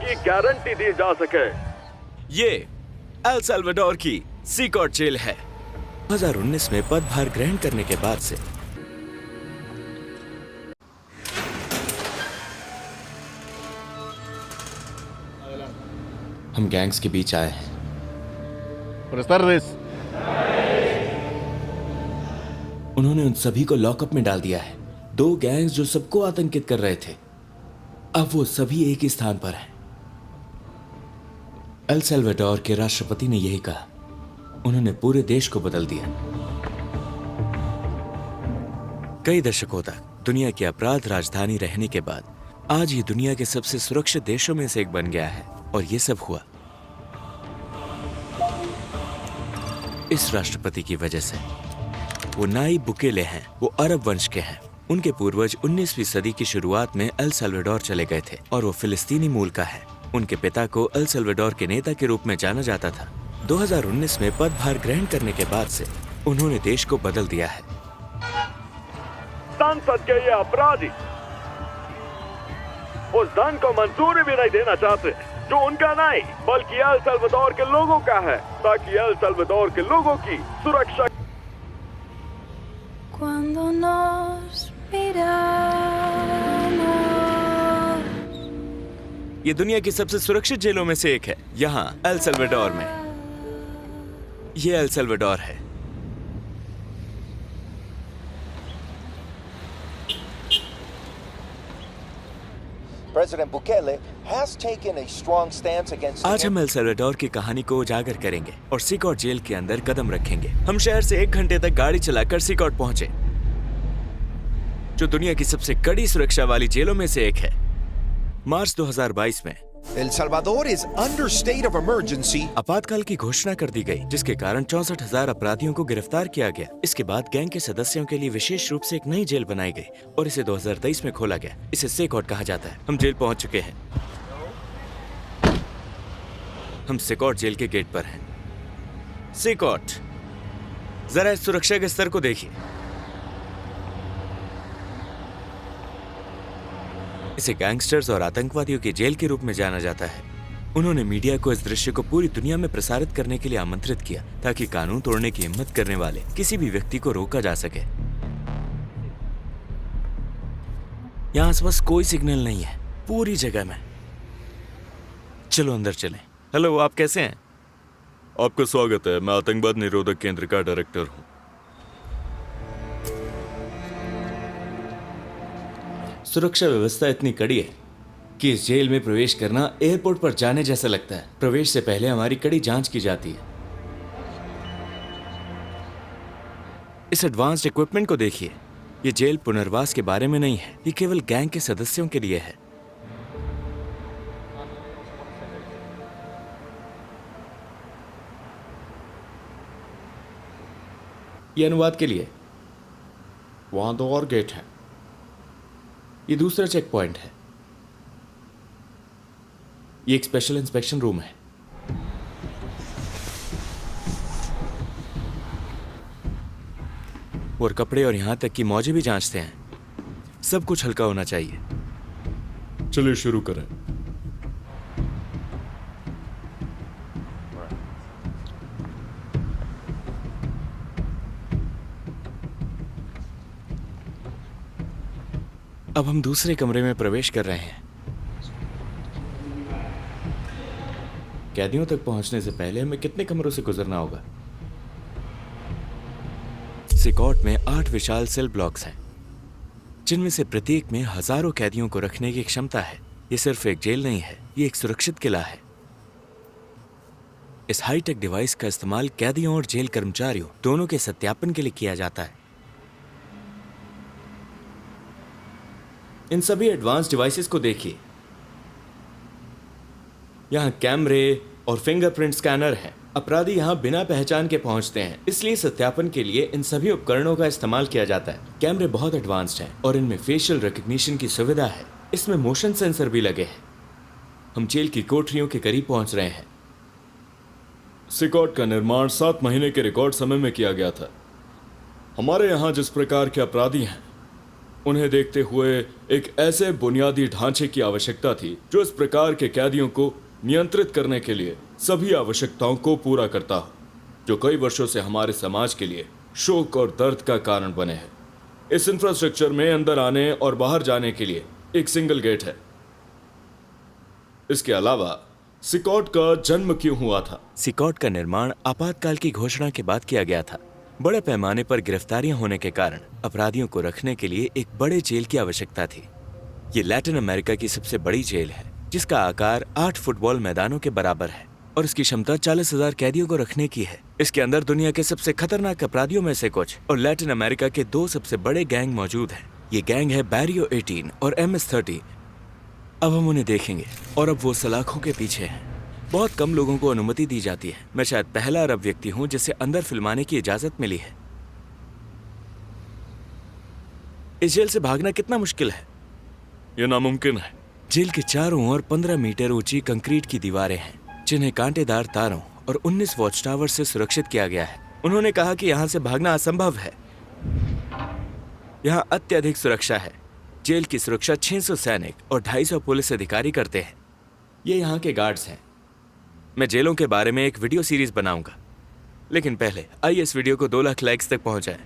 की गारंटी दी जा सके। ये एल साल्वाडोर की सीकॉट जेल है। 2019 में पदभार ग्रहण करने के बाद से हम गैंग्स के बीच आए हैं। Buenas tardes. उन्होंने उन सभी को लॉकअप में डाल दिया है। 2 गैंग्स जो सबको आतंकित कर रहे थे, अब वो सभी एक ही स्थान पर हैं। एल साल्वाडोर के राष्ट्रपति ने यही कहा। उन्होंने पूरे देश को बदल दिया। कई दशकों तक दुनिया की अपराध राजधानी रहने के बाद आज ये दुनिया के सबसे सुरक्षित देशों में से एक बन गया है। और ये सब हुआ इस राष्ट्रपति की वजह से। वो नाइब बुकेले हैं। वो अरब वंश के हैं। उनके पूर्वज 19वीं सदी की शुरुआत में एल साल्वाडोर चले गए थे और वो फिलिस्तीनी मूल का है। उनके पिता को एल साल्वाडोर के नेता के रूप में जाना जाता था। 2019 में पदभार ग्रहण करने के बाद से उन्होंने देश को बदल दिया है। संसद के ये अपराधी उस धन को मंजूरी भी नहीं देना चाहते जो उनका नहीं बल्कि एल साल्वाडोर के लोगों का है, ताकि एल साल्वाडोर के लोगों की सुरक्षा। Cuando nos miramos. ये दुनिया की सबसे सुरक्षित जेलों में से एक है, यहाँ एल साल्वाडोर में। ये एल साल्वाडोर है। President Bukele has taken a strong stance against. आज हम एल साल्वाडोर की कहानी को उजागर करेंगे और सीकॉट जेल के अंदर कदम रखेंगे। हम शहर से 1 घंटे तक गाड़ी चलाकर सीकॉट पहुंचे, जो दुनिया की सबसे कड़ी सुरक्षा वाली जेलों में से एक है। मार्च 2022 में El Salvador is under state of emergency. आपातकाल की घोषणा कर दी गई, जिसके कारण 64,000 अपराधियों को गिरफ्तार किया गया। इसके बाद गैंग के सदस्यों के लिए विशेष रूप से एक नई जेल बनाई गई और इसे 2023 में खोला गया। इसे सीकॉट कहा जाता है। हम जेल पहुंच चुके हैं। हम सीकॉट जेल के गेट पर हैं। सीकॉट, जरा इस सुरक्षा के स्तर को देखिए। इसे गैंगस्टर्स और आतंकवादियों की जेल के रूप में जाना जाता है। उन्होंने मीडिया को इस दृश्य को पूरी दुनिया में प्रसारित करने के लिए आमंत्रित किया, ताकि कानून तोड़ने की हिम्मत करने वाले किसी भी व्यक्ति को रोका जा सके। यहाँ आसपास कोई सिग्नल नहीं है, पूरी जगह में। चलो अंदर चलें। हेलो, आप कैसे हैं? आपका स्वागत है। मैं आतंकवाद निरोधक केंद्र का डायरेक्टर हूँ। सुरक्षा व्यवस्था इतनी कड़ी है कि इस जेल में प्रवेश करना एयरपोर्ट पर जाने जैसा लगता है। प्रवेश से पहले हमारी कड़ी जांच की जाती है। इस एडवांस्ड इक्विपमेंट को देखिए। ये जेल पुनर्वास के बारे में नहीं है, ये केवल गैंग के सदस्यों के लिए है। ये अनुवाद के लिए। वहां 2 और गेट है। ये दूसरा चेक पॉइंट है। ये एक स्पेशल इंस्पेक्शन रूम है। और कपड़े और यहां तक कि मौजे भी जांचते हैं। सब कुछ हल्का होना चाहिए। चलिए शुरू करें। अब हम दूसरे कमरे में प्रवेश कर रहे हैं। कैदियों तक पहुंचने से पहले हमें कितने कमरों से गुजरना होगा? सीकॉट में 8 विशाल सेल ब्लॉक्स हैं, जिनमें से प्रत्येक में हजारों कैदियों को रखने की क्षमता है। ये सिर्फ एक जेल नहीं है, ये एक सुरक्षित किला है। इस हाईटेक डिवाइस का इस्तेमाल कैदियों और जेल कर्मचारियों दोनों के सत्यापन के लिए किया जाता है। इन सभी एडवांस डिवाइसेस को देखिए। यहाँ कैमरे और फिंगरप्रिंट स्कैनर है। अपराधी यहाँ बिना पहचान के पहुंचते हैं, इसलिए सत्यापन के लिए इन सभी उपकरणों का इस्तेमाल किया जाता है। कैमरे बहुत एडवांस्ड हैं और इनमें फेशियल रिकग्निशन की सुविधा है। इसमें मोशन सेंसर भी लगे हैं। हम जेल की कोठरियों के करीब पहुंच रहे हैं। सीकॉट का निर्माण 7 महीने के रिकॉर्ड समय में किया गया था। हमारे यहाँ जिस प्रकार के अपराधी हैं उन्हें देखते हुए एक ऐसे बुनियादी ढांचे की आवश्यकता थी जो इस प्रकार के कैदियों को नियंत्रित करने के लिए सभी आवश्यकताओं को पूरा करता हो, जो कई वर्षों से हमारे समाज के लिए शोक और दर्द का कारण बने हैं। इस इंफ्रास्ट्रक्चर में अंदर आने और बाहर जाने के लिए एक सिंगल गेट है। इसके अलावा सिकॉट का जन्म क्यों हुआ था? सिकॉट का निर्माण आपातकाल की घोषणा के बाद किया गया था। बड़े पैमाने पर गिरफ्तारियां होने के कारण अपराधियों को रखने के लिए एक बड़े जेल की आवश्यकता थी। ये लैटिन अमेरिका की सबसे बड़ी जेल है, जिसका आकार 8 फुटबॉल मैदानों के बराबर है और इसकी क्षमता 40,000 कैदियों को रखने की है। इसके अंदर दुनिया के सबसे खतरनाक अपराधियों में से कुछ और लैटिन अमेरिका के 2 सबसे बड़े गैंग मौजूद हैं। ये गैंग है बैरियो 18 और MS-30। अब हम उन्हें देखेंगे और अब वो सलाखों के पीछे हैं। बहुत कम लोगों को अनुमति दी जाती है। मैं शायद पहला अरब व्यक्ति हूं जिसे अंदर फिल्माने की इजाजत मिली है। इस जेल से भागना कितना मुश्किल है? यह नामुमकिन है। जेल के चारों ओर 15 मीटर ऊंची कंक्रीट की दीवारें हैं, जिन्हें कांटेदार तारों और 19 वॉच टावर से सुरक्षित किया गया है। उन्होंने कहा कि यहाँ से भागना असंभव है। यहाँ अत्यधिक सुरक्षा है। जेल की सुरक्षा 600 सैनिक और 250 पुलिस अधिकारी करते हैं। ये यहाँ के गार्ड्स हैं। मैं जेलों के बारे में एक वीडियो सीरीज बनाऊंगा, लेकिन पहले आइए इस वीडियो को 2 लाख लाइक्स तक पहुंचाएं।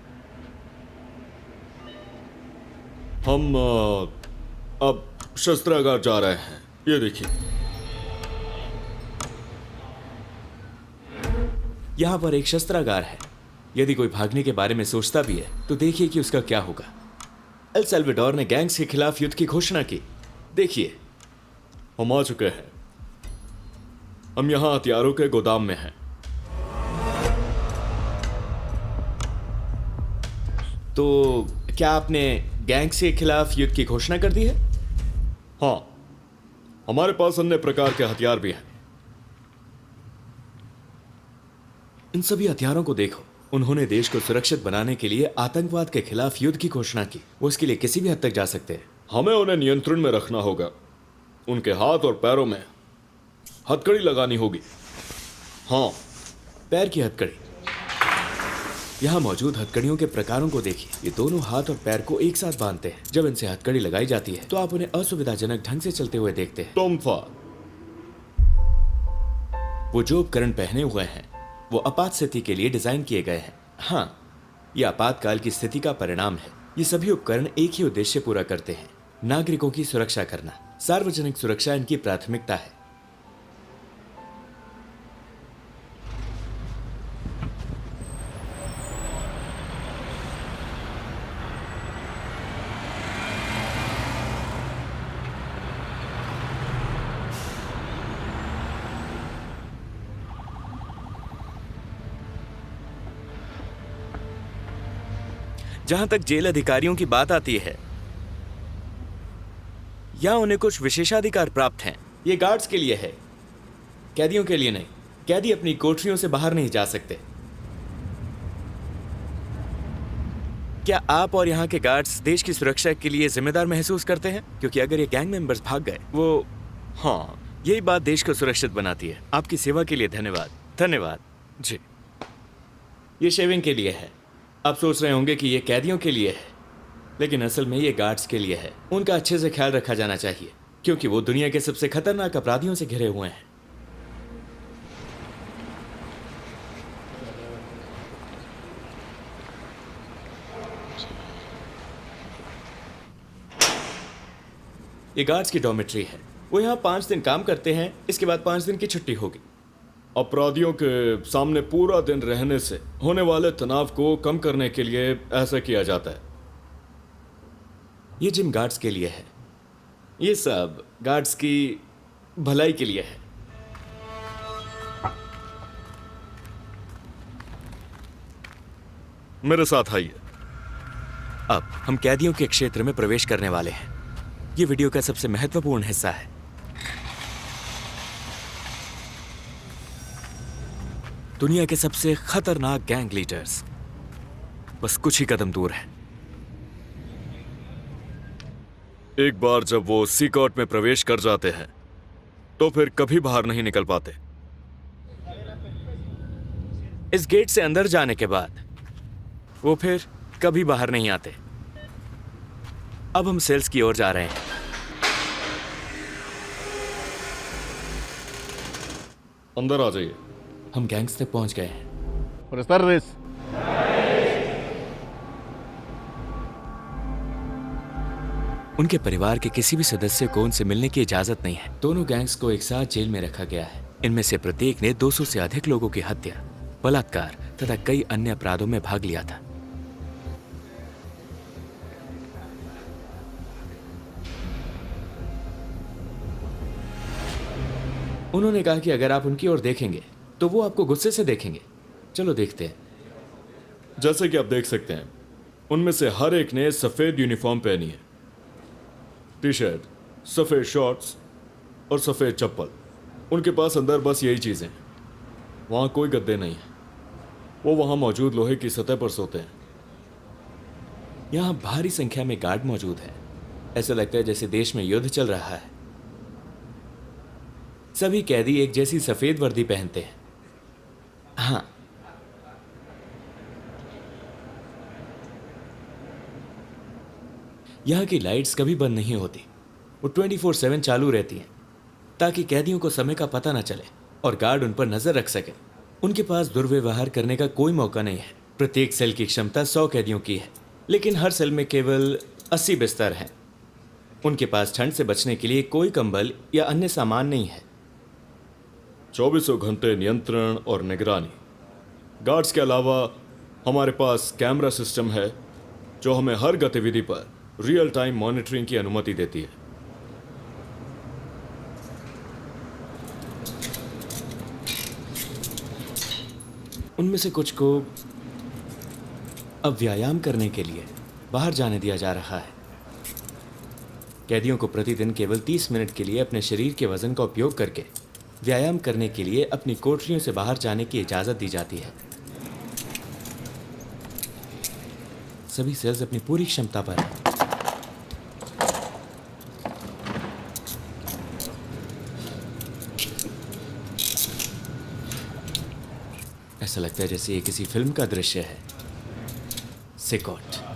हम अब शस्त्रागार जा रहे हैं। ये देखिए, यहाँ पर एक शस्त्रागार है। यदि कोई भागने के बारे में सोचता भी है तो देखिए कि उसका क्या होगा। एल साल्वाडोर ने गैंग्स के खिलाफ युद्ध की घोषणा की। देखिए, हम आ चुके हैं। हम यहाँ हथियारों के गोदाम में हैं। तो क्या आपने गैंग्स के खिलाफ युद्ध की घोषणा कर दी है? हाँ, हमारे पास अन्य प्रकार के हथियार भी हैं। इन सभी हथियारों को देखो। उन्होंने देश को सुरक्षित बनाने के लिए आतंकवाद के खिलाफ युद्ध की घोषणा की। वो इसके लिए किसी भी हद तक जा सकते हैं। हमें उन्हें नियंत्रण में रखना होगा। उनके हाथ और पैरों में हथकड़ी लगानी होगी। हाँ, पैर की हथकड़ी। यहाँ मौजूद हथकड़ियों के प्रकारों को देखिए। ये दोनों हाथ और पैर को एक साथ बांधते हैं। जब इनसे हथकड़ी लगाई जाती है तो आप उन्हें असुविधाजनक ढंग से चलते हुए देखते हैं। तोमफा। वो जो उपकरण पहने हुए हैं वो आपात स्थिति के लिए डिजाइन किए गए हैं। हाँ, ये आपातकाल की स्थिति का परिणाम है। ये सभी उपकरण एक ही उद्देश्य पूरा करते हैं, नागरिकों की सुरक्षा करना। सार्वजनिक सुरक्षा इनकी प्राथमिकता है। जहां तक जेल अधिकारियों की बात आती है, यहां उन्हें कुछ विशेषाधिकार प्राप्त हैं। ये गार्ड्स के लिए है, कैदियों के लिए नहीं। कैदी अपनी कोठरियों से बाहर नहीं जा सकते। क्या आप और यहाँ के गार्ड्स देश की सुरक्षा के लिए जिम्मेदार महसूस करते हैं? क्योंकि अगर ये गैंग मेंबर्स भाग गए, वो हाँ, यही बात देश को सुरक्षित बनाती है। आपकी सेवा के लिए धन्यवाद। धन्यवाद जी। ये शेविंग के लिए है। आप सोच रहे होंगे कि ये कैदियों के लिए है, लेकिन असल में ये गार्ड्स के लिए है। उनका अच्छे से ख्याल रखा जाना चाहिए, क्योंकि वो दुनिया के सबसे खतरनाक अपराधियों से घिरे हुए हैं। ये गार्ड्स की डॉर्मेट्री है। वो यहाँ 5 दिन काम करते हैं, इसके बाद 5 दिन की छुट्टी होगी। अपराधियों के सामने पूरा दिन रहने से होने वाले तनाव को कम करने के लिए ऐसा किया जाता है। ये जिम गार्ड्स के लिए है। ये सब गार्ड्स की भलाई के लिए है। मेरे साथ आइए। अब हम कैदियों के क्षेत्र में प्रवेश करने वाले हैं। ये वीडियो का सबसे महत्वपूर्ण हिस्सा है। दुनिया के सबसे खतरनाक गैंग लीडर्स बस कुछ ही कदम दूर हैं। एक बार जब वो सिकॉट में प्रवेश कर जाते हैं तो फिर कभी बाहर नहीं निकल पाते। इस गेट से अंदर जाने के बाद वो फिर कभी बाहर नहीं आते। अब हम सेल्स की ओर जा रहे हैं। अंदर आ जाइए। हम गैंग्स तक पहुंच गए हैं। Buenas tardes. उनके परिवार के किसी भी सदस्य को उनसे मिलने की इजाजत नहीं है। दोनों गैंग्स को एक साथ जेल में रखा गया है। इनमें से प्रत्येक ने 200 से अधिक लोगों की हत्या, बलात्कार तथा कई अन्य अपराधों में भाग लिया था। उन्होंने कहा कि अगर आप उनकी ओर देखेंगे तो वो आपको गुस्से से देखेंगे। चलो देखते हैं। जैसे कि आप देख सकते हैं, उनमें से हर एक ने सफेद यूनिफॉर्म पहनी है, टी शर्ट, सफेद शॉर्ट्स और सफेद चप्पल। उनके पास अंदर बस यही चीजें हैं। वहां कोई गद्दे नहीं है। वो वहां मौजूद लोहे की सतह पर सोते हैं। यहाँ भारी संख्या में गार्ड मौजूद है। ऐसा लगता है जैसे देश में युद्ध चल रहा है। सभी कैदी एक जैसी सफेद वर्दी पहनते हैं। हाँ, यहाँ की लाइट्स कभी बंद नहीं होती। वो 24/7 चालू रहती हैं ताकि कैदियों को समय का पता न चले और गार्ड उन पर नजर रख सके। उनके पास दुर्व्यवहार करने का कोई मौका नहीं है। प्रत्येक सेल की क्षमता 100 कैदियों की है, लेकिन हर सेल में केवल 80 बिस्तर हैं। उनके पास ठंड से बचने के लिए कोई कंबल या अन्य सामान नहीं है। 24 घंटे नियंत्रण और निगरानी। गार्ड्स के अलावा हमारे पास कैमरा सिस्टम है जो हमें हर गतिविधि पर रियल टाइम मॉनिटरिंग की अनुमति देती है। उनमें से कुछ को अब व्यायाम करने के लिए बाहर जाने दिया जा रहा है। कैदियों को प्रतिदिन केवल 30 मिनट के लिए अपने शरीर के वजन का उपयोग करके व्यायाम करने के लिए अपनी कोठरियों से बाहर जाने की इजाजत दी जाती है। सभी सेल्स अपनी पूरी क्षमता पर हैं। ऐसा लगता है जैसे ये किसी फिल्म का दृश्य है। सिकोट।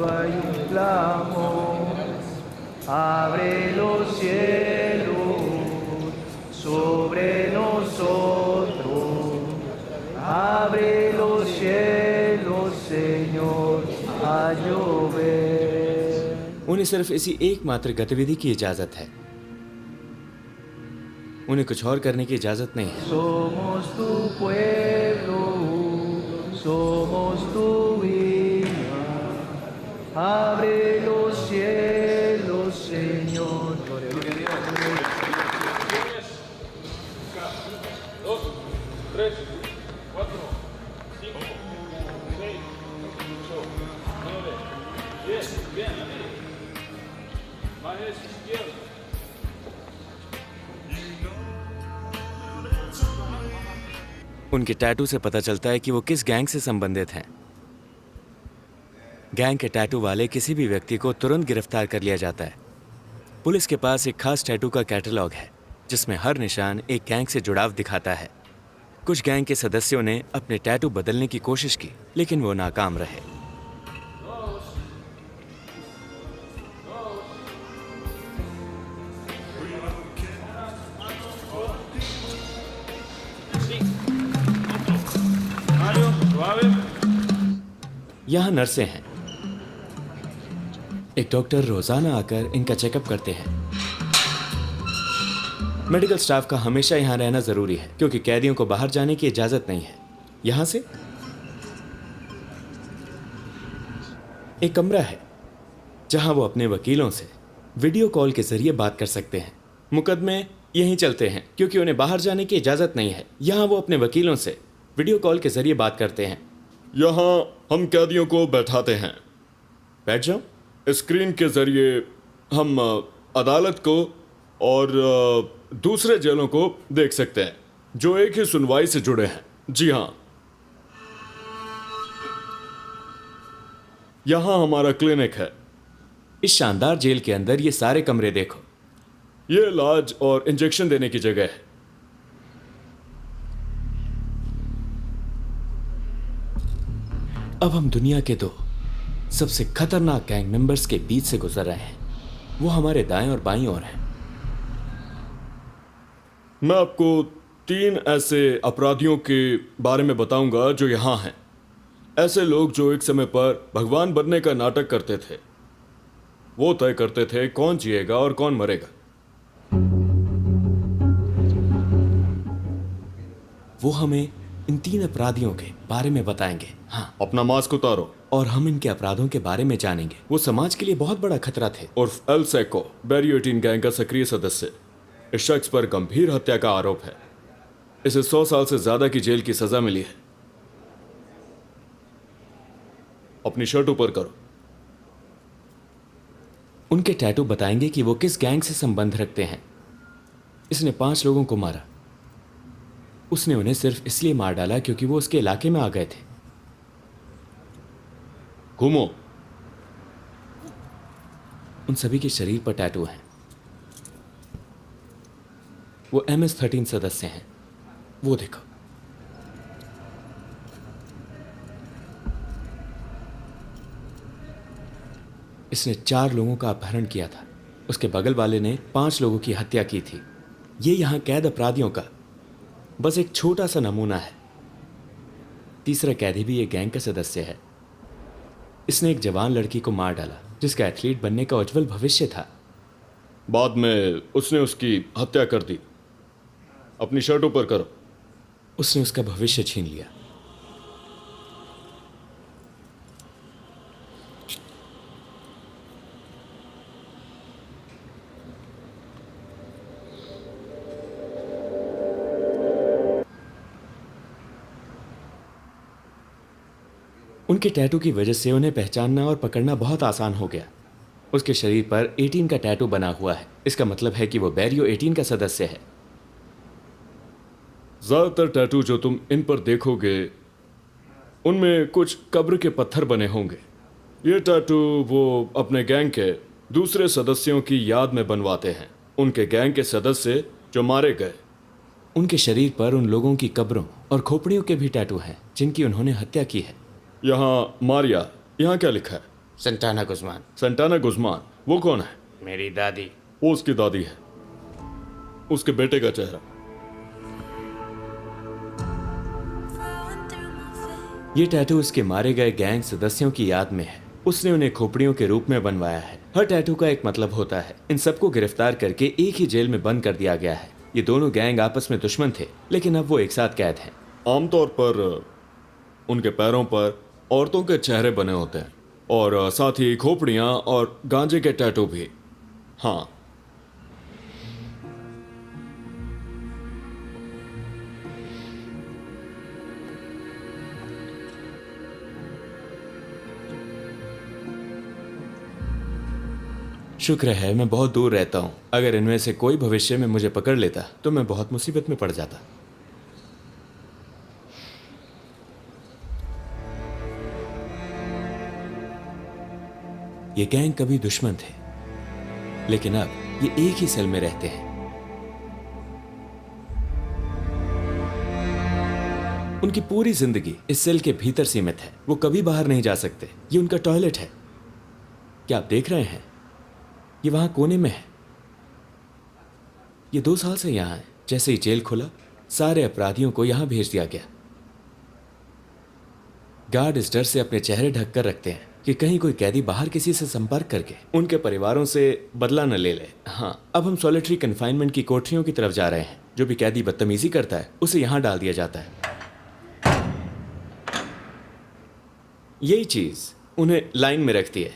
Hay un clamor, abre los cielos sobre nosotros, abre los cielos, Señor, a llover. उन्हें सिर्फ इसी एकमात्र गतिविधि की इजाजत है। उन्हें कुछ और करने की इजाजत नहीं है। Somos tu pueblo, somos tu hija, abre los cielos, Señor. उनके टैटू से पता चलता है कि वो किस गैंग से संबंधित हैं। गैंग के टैटू वाले किसी भी व्यक्ति को तुरंत गिरफ्तार कर लिया जाता है। पुलिस के पास एक खास टैटू का कैटलॉग है जिसमें हर निशान एक गैंग से जुड़ाव दिखाता है। कुछ गैंग के सदस्यों ने अपने टैटू बदलने की कोशिश की, लेकिन वो नाकाम रहे। यहाँ नर्सें हैं। एक डॉक्टर रोजाना आकर इनका चेकअप करते हैं। मेडिकल स्टाफ का हमेशा यहाँ रहना जरूरी है क्योंकि कैदियों को बाहर जाने की इजाजत नहीं है। यहाँ से एक कमरा है जहां वो अपने वकीलों से वीडियो कॉल के जरिए बात कर सकते हैं। मुकदमे यहीं चलते हैं क्योंकि उन्हें बाहर जाने की इजाजत नहीं है। यहाँ वो अपने वकीलों से वीडियो कॉल के जरिए बात करते हैं। यहाँ हम कैदियों को बैठाते हैं। बैठ जाओ। स्क्रीन के जरिए हम अदालत को और दूसरे जेलों को देख सकते हैं जो एक ही सुनवाई से जुड़े हैं। जी हाँ, यहाँ हमारा क्लिनिक है। इस शानदार जेल के अंदर ये सारे कमरे देखो। ये इलाज और इंजेक्शन देने की जगह है। अब हम दुनिया के दो सबसे खतरनाक गैंग मेंबर्स के बीच से गुजर रहे हैं। वो हमारे दाएं और बाईं ओर हैं। मैं आपको 3 ऐसे अपराधियों के बारे में बताऊंगा जो यहाँ हैं। ऐसे लोग जो एक समय पर भगवान बनने का नाटक करते थे। वो तय करते थे कौन जिएगा और कौन मरेगा। वो हमें इन 3 अपराधियों के बारे में बताएंगे। हाँ, अपना मास्क उतारो। और हम इनके अपराधों के बारे में जानेंगे। वो समाज के लिए बहुत बड़ा खतरा थे। उर्फ एल सेको, बैरियो 18 गैंग का सक्रिय सदस्य। इस शख्स पर गंभीर हत्या का आरोप है। इसे 100 साल से ज्यादा की जेल की सजा मिली है। अपनी शर्ट ऊपर करो। उनके टैटू बताएंगे कि वो किस गैंग से संबंध रखते हैं। इसने 5 लोगों को मारा। उसने उन्हें सिर्फ इसलिए मार डाला क्योंकि वो उसके इलाके में आ गए थे। घूमो। उन सभी के शरीर पर टैटू हैं। वो MS-13 सदस्य हैं। वो देखो। इसने 4 लोगों का अपहरण किया था। उसके बगल वाले ने 5 लोगों की हत्या की थी। ये यहां कैद अपराधियों का बस एक छोटा सा नमूना है। तीसरा कैदी भी एक गैंग का सदस्य है। इसने एक जवान लड़की को मार डाला जिसका एथलीट बनने का उज्जवल भविष्य था। बाद में उसने उसकी हत्या कर दी। अपनी शर्ट ऊपर करो। उसने उसका भविष्य छीन लिया। उनके टैटू की वजह से उन्हें पहचानना और पकड़ना बहुत आसान हो गया। उसके शरीर पर 18 का टैटू बना हुआ है। इसका मतलब है कि वो बैरियो 18 का सदस्य है। ज्यादातर टैटू जो तुम इन पर देखोगे उनमें कुछ कब्र के पत्थर बने होंगे। ये टैटू वो अपने गैंग के दूसरे सदस्यों की याद में बनवाते हैं। उनके गैंग के सदस्य जो मारे गए। उनके शरीर पर उन लोगों की कब्रों और खोपड़ियों के भी टैटू हैं जिनकी उन्होंने हत्या की है। यहाँ मारिया, यहाँ क्या लिखा है? संटाना गुज़मान। संटाना गुज़मान वो कौन है? मेरी दादी। वो उसकी दादी है। उसके बेटे का चेहरा। ये टैटू उसके मारे गए गैंग सदस्यों की याद में है। उसने उन्हें खोपड़ियों के रूप में बनवाया है। हर टैटू का एक मतलब होता है। इन सबको गिरफ्तार करके एक ही जेल में बंद कर दिया गया है। ये दोनों गैंग आपस में दुश्मन थे, लेकिन अब वो एक साथ कैद हैं। आमतौर पर उनके पैरों पर औरतों के चेहरे बने होते हैं और साथ ही खोपड़ियां और गांजे के टैटू भी। हाँ, शुक्र है मैं बहुत दूर रहता हूँ। अगर इनमें से कोई भविष्य में मुझे पकड़ लेता तो मैं बहुत मुसीबत में पड़ जाता। ये गैंग कभी दुश्मन थे, लेकिन अब ये एक ही सेल में रहते हैं। उनकी पूरी जिंदगी इस सेल के भीतर सीमित है। वो कभी बाहर नहीं जा सकते। ये उनका टॉयलेट है। क्या आप देख रहे हैं? ये वहां कोने में है। ये 2 साल से यहां है। जैसे ही जेल खुला, सारे अपराधियों को यहां भेज दिया गया। गार्ड इस डर से अपने चेहरे ढक कर रखते हैं कि कहीं कोई कैदी बाहर किसी से संपर्क करके उनके परिवारों से बदला न ले ले। हाँ, अब हम सॉलिटरी कन्फाइनमेंट की कोठरियों की तरफ जा रहे हैं। जो भी कैदी बदतमीजी करता है उसे यहां डाल दिया जाता है। यही चीज उन्हें लाइन में रखती है।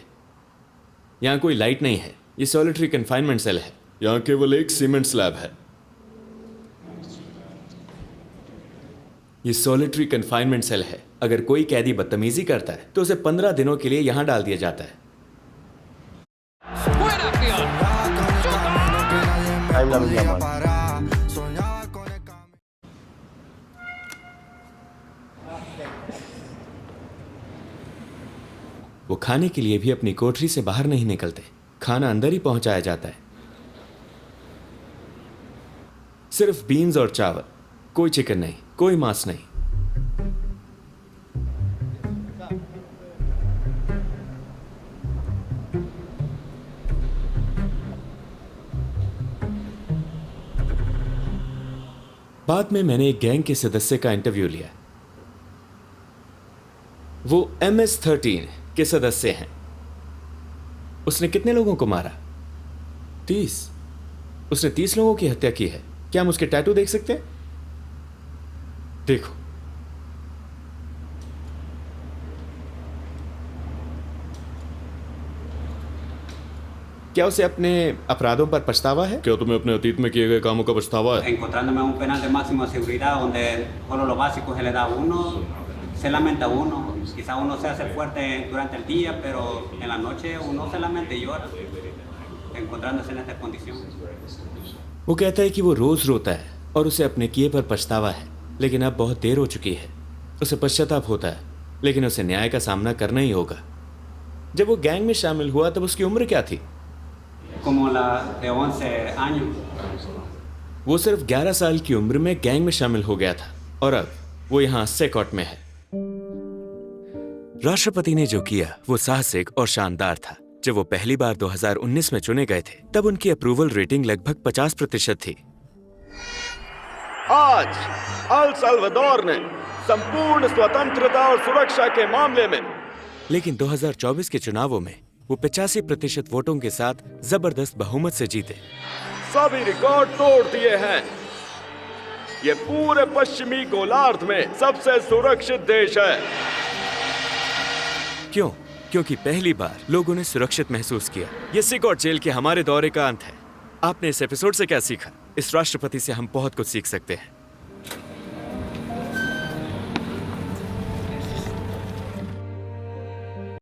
यहां कोई लाइट नहीं है। ये सॉलिटरी कन्फाइनमेंट सेल है। यहाँ केवल एक सीमेंट स्लैब है। ये सॉलिटरी कन्फाइनमेंट सेल है। अगर कोई कैदी बदतमीजी करता है तो उसे 15 दिनों के लिए यहां डाल दिया जाता है। वो खाने के लिए भी अपनी कोठरी से बाहर नहीं निकलते। खाना अंदर ही पहुंचाया जाता है। सिर्फ बीन्स और चावल, कोई चिकन नहीं, कोई मांस नहीं। बाद में मैंने एक गैंग के सदस्य का इंटरव्यू लिया। वो MS-13 के सदस्य हैं। उसने कितने लोगों को मारा? 30। उसने 30 लोगों की हत्या की है। क्या हम उसके टैटू देख सकते हैं? देखो। क्या उसे अपने अपराधों पर पछतावा है? क्या तुम्हें अपने अतीत में किए गए कामों का पछतावा है? Encontrándome un penal de máxima seguridad donde solo lo básico se le da a uno, se lamenta uno. Quizá uno se hace fuerte durante el día, pero en la noche uno se lamenta y llora, encontrándose en esta condición. वो कहता है कि वो रोज रोता है और उसे अपने किए पर पछतावा है, लेकिन अब बहुत देर हो चुकी है। उसे पश्चाताप होता है, लेकिन उसे न्याय का सामना करना ही होगा। जब वो गैंग में शामिल हुआ तब उसकी उम्र क्या थी? Como la de 11 años. वो सिर्फ 11 साल की उम्र में गैंग में शामिल हो गया था और अब वो यहाँ सेकॉट में है। राष्ट्रपति ने जो किया वो साहसिक और शानदार था। जब वो पहली बार 2019 में चुने गए थे तब उनकी अप्रूवल रेटिंग लगभग 50% थी। आज अल साल्वाडोर ने संपूर्ण स्वतंत्रता और सुरक्षा के मामले में, लेकिन 2024 के चुनावों में वो 85% वोटों के साथ जबरदस्त बहुमत से जीते। सभी रिकॉर्ड तोड़ दिए हैं। ये पूरे पश्चिमी गोलार्ध में सबसे सुरक्षित देश है। क्यों? क्योंकि पहली बार लोगों ने सुरक्षित महसूस किया। ये सिकॉट जेल के हमारे दौरे का अंत है। आपने इस एपिसोड से क्या सीखा? इस राष्ट्रपति से हम बहुत कुछ सीख सकते हैं।